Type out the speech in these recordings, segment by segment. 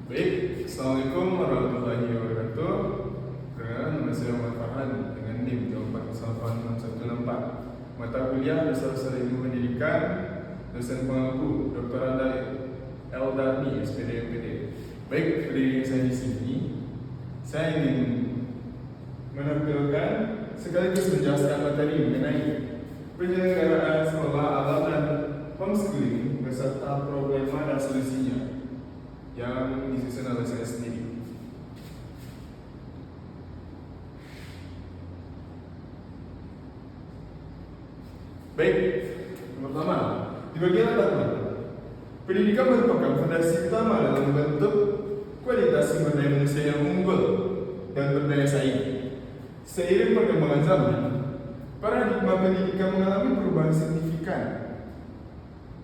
Baik, Assalamualaikum warahmatullahi wabarakatuh. Perkenalkan, nama saya Muhammad Farhan dengan NIM 24086164. Mata kuliah Dasar Ilmu Pendidikan, dosen pengampu Dr. Anda Eldarni, SPD MPD. Baik, berdiri saya di sini, saya ingin menampilkan sekaligus menjelaskan materi mengenai penyelenggaraan sekolah alam dan homeschooling beserta problema dan solusinya yang disusun oleh saya sendiri. Baik, yang pertama, di bagian pertama, pendidikan merupakan fondasi utama dalam membentuk kualitas sumber daya manusia yang unggul dan berdaya saing. Seiring perkembangan zaman, paradigma pendidikan mengalami perubahan signifikan.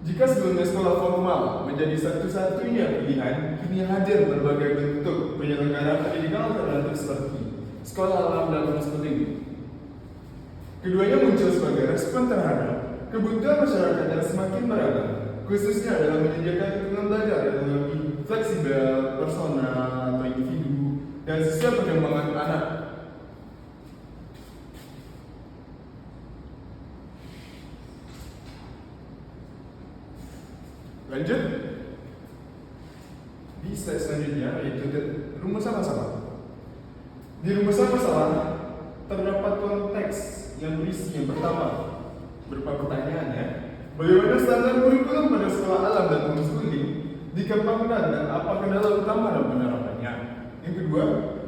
Jika sebelumnya sekolah formal menjadi satu-satunya pilihan, kini hadir berbagai bentuk penyelenggaraan pendidikan alternatif seperti sekolah alam dan homeschooling. Keduanya muncul sebagai respon terhadap kebutuhan masyarakat yang semakin beragam, khususnya dalam menyediakan lingkungan belajar yang lebih fleksibel, personal atau individu, dan sesuai perkembangan anak. Lanjut di slide selanjutnya, yaitu rumusan masalah. Di rumusan masalah terdapat konteks yang berisi yang pertama berupa pertanyaan ya. Bagaimana standar kurikulum pada sekolah alam dan homeschooling dikembangkan dan apa kendala utama dalam penerapannya? Yang kedua,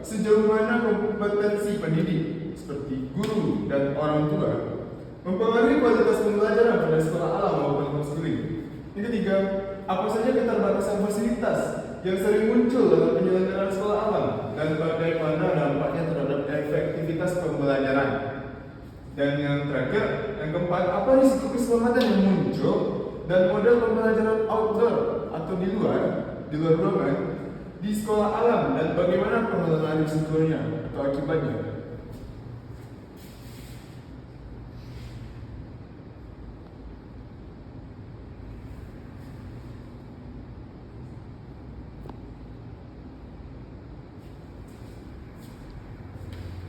sejauh mana kompetensi pendidik seperti guru dan orang tua mempengaruhi kualitas pembelajaran pada sekolah alam maupun homeschooling? Yang ketiga, apa saja keterbatasan fasilitas yang sering muncul dalam penyelenggaraan sekolah alam dan bagaimana dampaknya terhadap efektivitas pembelajaran? Dan yang terakhir, yang keempat, apa risiko keselamatan yang muncul dan model pembelajaran outdoor atau di luar ruangan di sekolah alam dan bagaimana pengelolaan risikonya atau akibatnya?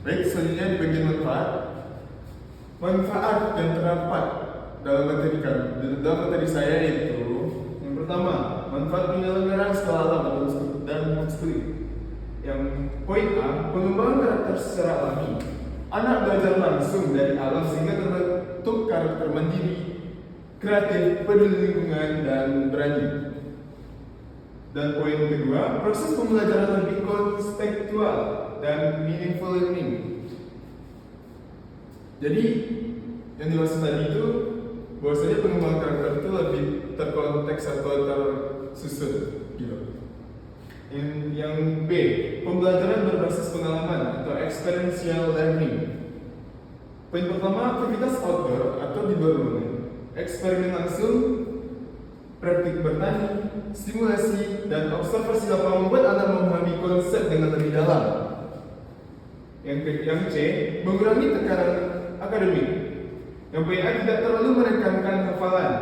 Baik, selanjutnya di bagian manfaat yang terdapat dalam materi saya yaitu yang pertama, manfaat penyelenggaraan sekolah alam dan homeschooling. Yang poin A, pengembangan karakter secara alami. Anak belajar langsung dari alam sehingga terbentuk karakter mandiri, kreatif, peduli lingkungan, dan berani. Dan poin kedua, proses pembelajaran lebih kontekstual dan meaningful learning. Jadi yang dimaksud tadi itu bahwasanya pengembangan karakter itu lebih terkonteks atau tersusun gitu. Yang B, pembelajaran berbasis pengalaman atau experiential learning. Poin pertama, aktivitas outdoor atau di luar ruangan, eksperimen langsung, praktik bertani, simulasi, dan observasi lapangan membuat anak memahami konsep dengan lebih dalam. Yang C, mengurangi tekanan akademik. Yang PA tidak terlalu menekankan hafalan,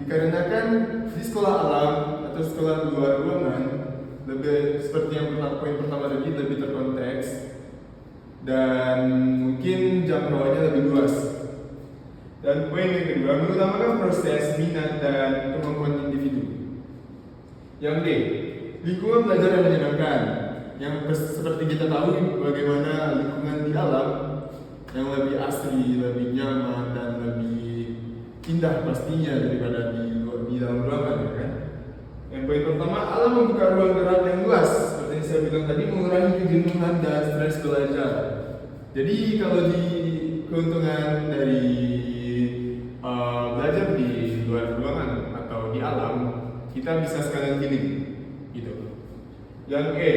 dikarenakan di sekolah alam atau sekolah di luar ruangan lebih seperti yang poin pertama tadi, lebih terkonteks dan mungkin jangkauannya lebih luas. Dan poin yang kedua, mengutamakan proses, minat, dan kemampuan individu. Yang D, lingkungan belajar yang menyenangkan. Yang seperti kita tahu bagaimana lingkungan di alam yang lebih asri, lebih nyaman, dan lebih indah pastinya daripada di dalam ruangan ya kan. Yang poin pertama, alam membuka ruang gerak yang luas. Seperti yang saya bilang tadi, mengurangi kejenuhan dan stres belajar. Jadi kalau di keuntungan dari belajar di luar ruangan atau di alam, kita bisa sekalian healing gitu. Yang E,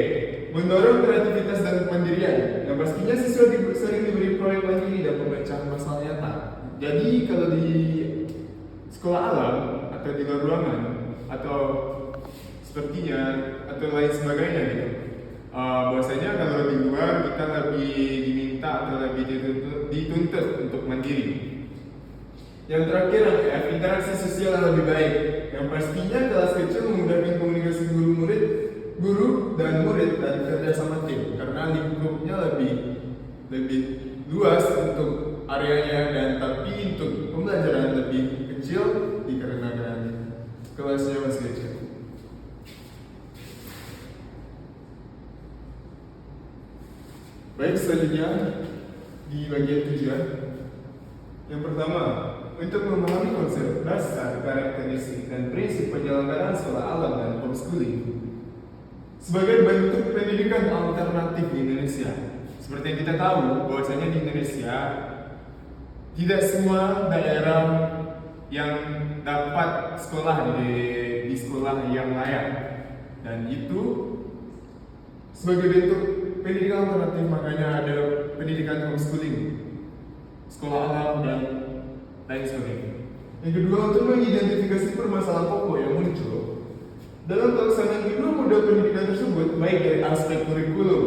mendorong kreativitas dan kemandirian. Yang pastinya siswa sering diberi proyek mandiri dan pemecahan masalah nyata. Jadi kalau di sekolah alam atau di luar ruangan atau sepertinya atau lain sebagainya gitu, bahwasanya kalau di luar kita lebih diminta atau lebih dituntut untuk mandiri. Yang terakhir, F, interaksi sosial yang lebih baik. Yang pastinya kelas kecil memudahkan komunikasi guru murid guru dan murid dan kerja sama tim karena lingkupnya lebih luas untuk areanya dan tapi untuk pembelajaran lebih kecil dikarenakan kelasnya masih kecil. Baik, selanjutnya di bagian tujuan. Yang pertama, untuk memahami konsep dasar, karakteristik, dan prinsip penyelenggaraan sekolah alam dan homeschooling sebagai bentuk pendidikan alternatif di Indonesia. Seperti yang kita tahu, bahwasanya di Indonesia tidak semua daerah yang dapat sekolah di sekolah yang layak, dan itu sebagai bentuk pendidikan alternatif makanya ada pendidikan homeschooling, sekolah alam dan lain sebagainya. Yang kedua, untuk mengidentifikasi permasalahan pokok yang muncul dalam pelaksanaan kedua model pendidikan tersebut, baik dari aspek kurikulum,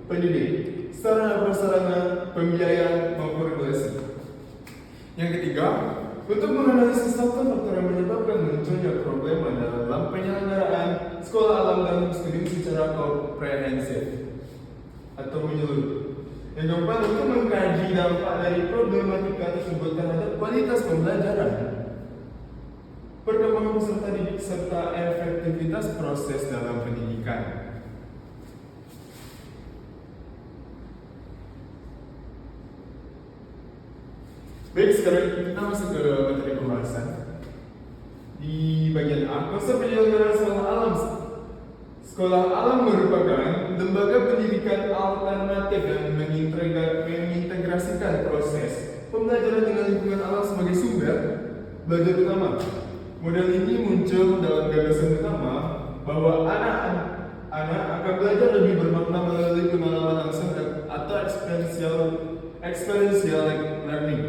pendidik, sarana prasarana, pembiayaan maupun regulasi. Yang ketiga, untuk menganalisis faktor-faktor yang menyebabkan munculnya problema dalam penyelenggaraan sekolah alam dan homeschooling secara komprehensif atau menyeluruh. Yang keempat, untuk mengkaji dampak dari problematika tersebut terhadap kualitas pembelajaran, perkembangan peserta didik, serta efektivitas proses dalam pendidikan. Baik, sekarang kita masuk ke materi pembahasan. Di bagian A, konsep penyelenggaraan sekolah alam. Sekolah alam merupakan lembaga pendidikan alternatif yang mengintegrasikan proses pembelajaran dengan lingkungan alam sebagai sumber belajar utama. Model ini muncul dalam gagasan utama bahwa anak-anak akan belajar lebih bermakna melalui pengalaman langsung atau experiential learning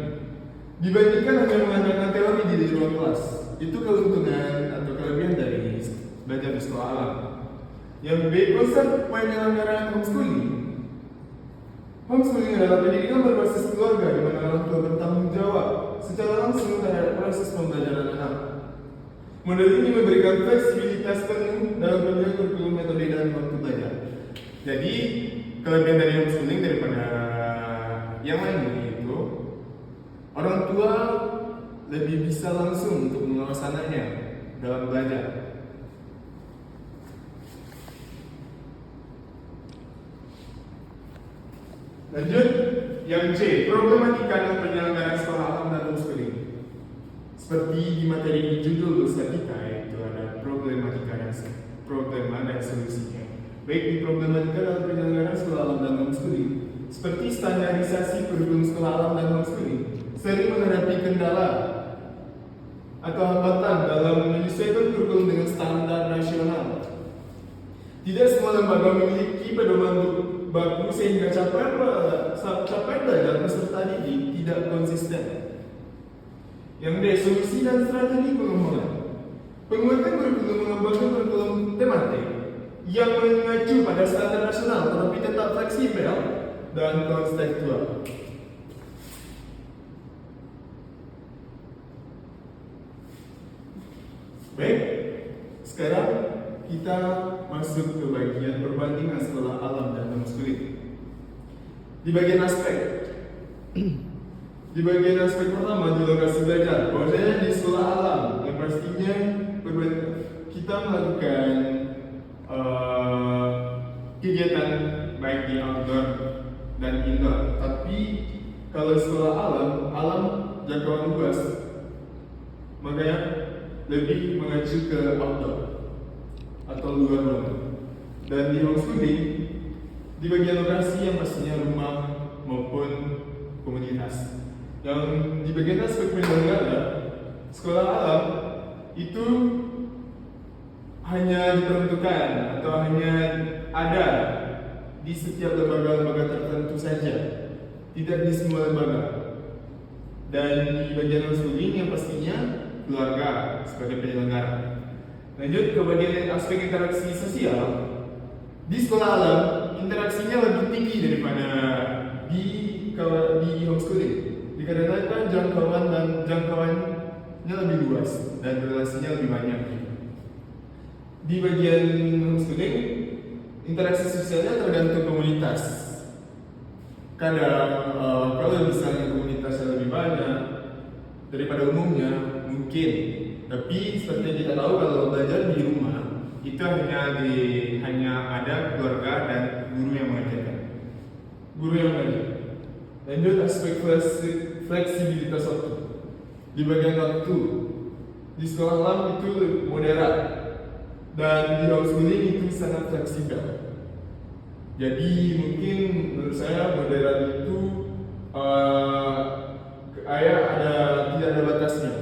dibandingkan hanya mengandalkan teori di ruang kelas. Itu keuntungan atau kelebihan dari belajar di sekolah alam. Yang B, konsep penyelenggaraan homeschooling. Homeschooling adalah pendidikan berbasis keluarga di mana orang tua bertanggung jawab secara langsung terhadap proses pembelajaran anak. Model ini memberikan fleksibilitas penuh dalam pemilihan kurikulum, metode, dan waktu belajar. Jadi, kelebihan dari homeschooling daripada yang lainnya itu orang tua lebih bisa langsung untuk mengawas anaknya dalam belajar. Lanjut, yang C, problematika dan penyelenggaraan sekolah alam dan homeschooling. Seperti di materi judul statika, itu ada problematika dan solusinya. Baik di problematika dalam penyelenggaraan sekolah alam dan homeschooling, seperti standarisasi kurikulum sekolah alam dan homeschooling, sering menghadapi kendala atau hambatan dalam menyesuaikan kurikulum dengan standar nasional. Tidak semua lembaga memiliki pedoman baku sehingga capaian belajar peserta didik tidak konsisten. Yang D, solusi dan strategi pengembangan. Penguatan kurikulum mengembangkan kurikulum tematik yang mengacu pada standar nasional tetapi tetap fleksibel dan kontekstual. Baik, sekarang kita masuk ke bagian perbandingan sekolah alam dan homeschooling. Di bagian aspek pertama di lokasi belajar, bahwasanya di sekolah alam yang pastinya kita melakukan kegiatan baik di outdoor dan indoor. Tapi kalau sekolah alam jangkauan luas, makanya lebih mengacu ke outdoor atau luar ruangan. Dan di homeschooling, di bagian lokasi yang pastinya rumah maupun komunitas. Yang di bagian aspek penyelenggara, sekolah alam itu hanya diperuntukkan atau hanya ada di setiap lembaga-lembaga tertentu saja, tidak di semua lembaga. Dan di bagian homeschooling yang pastinya keluarga sebagai penyelenggara. Lanjut ke bagian aspek interaksi sosial. Di sekolah alam, interaksinya lebih tinggi daripada di homeschooling. Dikarenakan jangkauannya lebih luas dan relasinya lebih banyak. Di bagian homeschooling, interaksi sosialnya tergantung komunitas. Kadang kalau misalnya komunitasnya lebih banyak daripada umumnya mungkin, tapi seperti yang kita tahu kalau belajar di rumah itu hanya ada keluarga dan guru yang mengajarkan. Lanjut aspek fleksibilitas waktu. Di bagian waktu di sekolah alam itu moderat dan di homeschooling itu sangat fleksibel. Jadi mungkin menurut saya moderat itu tidak ada batasnya.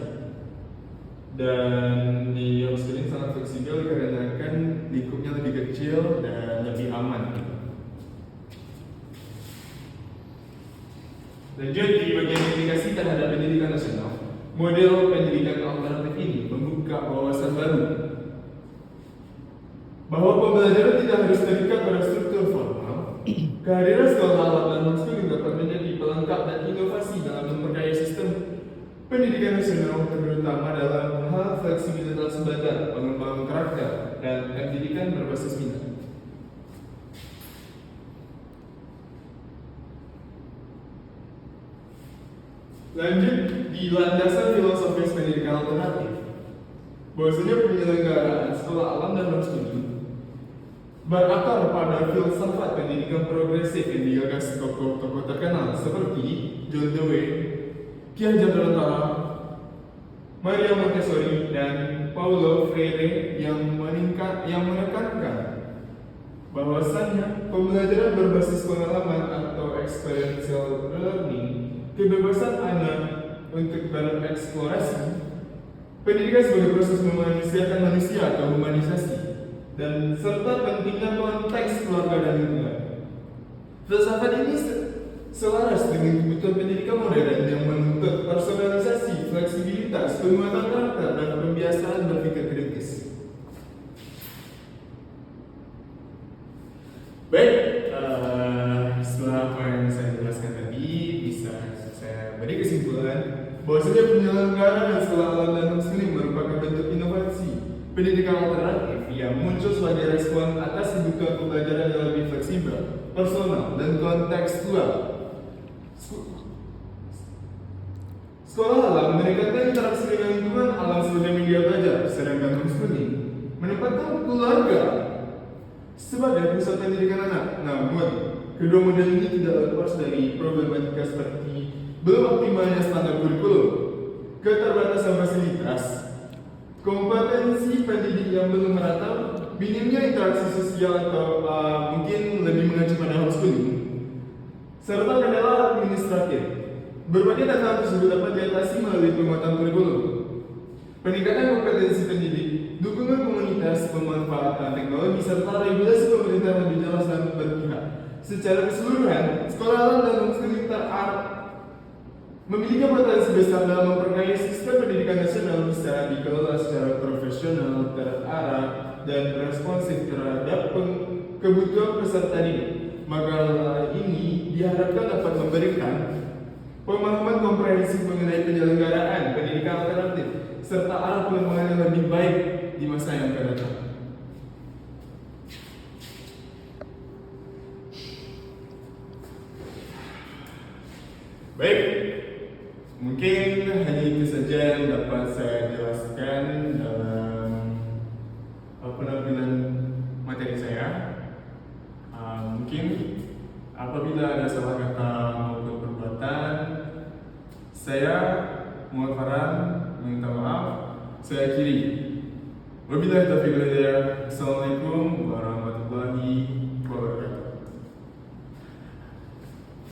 Dan di homeschooling sangat fleksibel karena lingkupnya lebih kecil dan lebih aman. Lanjut di bagian implikasi terhadap pendidikan nasional. Model pendidikan alternatif ini membuka wawasan baru bahwa pembelajaran tidak harus terikat pada struktur formal. Kehadiran sekolah alam dan homeschooling dapat menjadi pelengkap dan inovasi dalam memperkaya sistem pendidikan nasional, terutama dalam hal fleksibilitas belajar, pengembangan karakter, dan pendidikan berbasis minat. Lanjut di landasan filosofis pendidikan alternatif, bahwasanya penyelenggaraan sekolah alam dan homeschooling berakar pada filsafat pendidikan progresif yang digagas tokoh-tokoh terkenal seperti John Dewey, Ki Hajar Dewantara, Maria Montessori, dan Paulo Freire yang menekankan bahwasannya pembelajaran berbasis pengalaman atau experiential learning, kebebasan anak untuk bereksplorasi, pendidikan sebagai proses memanusiakan manusia atau humanisasi, dan serta pentingnya konteks keluarga dan lingkungan. Filsafat ini selaras dengan kebutuhan pendidikan modern yang menuntut personalisasi, fleksibilitas, penguatan karakter, dan pembiasaan berpikir kritis. Baik, setelah apa yang saya jelaskan tadi, bisa saya beri kesimpulan bahwasanya penyelenggaraan sekolah alam dan homeschooling merupakan bentuk inovasi pendidikan alternatif yang muncul sebagai respon atas kebutuhan pembelajaran yang lebih fleksibel, personal, dan kontekstual. Sekolah alam meningkatkan interaksi dengan lingkungan alam sebagai media belajar, sedangkan homeschooling menempatkan keluarga sebagai pusat pendidikan anak. Namun, kedua model ini tidak lepas dari problematika seperti belum optimalnya standar kurikulum, keterbatasan fasilitas, kompetensi pendidik yang belum merata, minimnya interaksi sosial atau mungkin lebih mengacu pada homeschooling, serta kendala administratif. Berbagai tantangan tersebut dapat diatasi melalui penguatan kurikulum, peningkatan kompetensi pendidik, dukungan komunitas, pemanfaatan teknologi, serta regulasi pemerintah lebih jelas dan berpihak. Secara keseluruhan, sekolah alam dan homeschooling memiliki potensi besar dalam memperkaya sistem pendidikan nasional bisa dikelola secara profesional, terarah, dan responsif terhadap kebutuhan peserta didik. Maka ini diharapkan dapat memberikan pemahaman komprehensif mengenai penyelenggaraan pendidikan alternatif serta arah pengembangan yang lebih baik di masa yang akan datang. Baik, mungkin hanya itu saja yang dapat saya jelaskan dalam penampilan materi saya. Mungkin apabila ada salah kata maupun perbuatan, saya mohon Farhan, minta maaf, saya akhiri. Wabillahi taufiq wal hidayah. Assalamualaikum warahmatullahi wabarakatuh.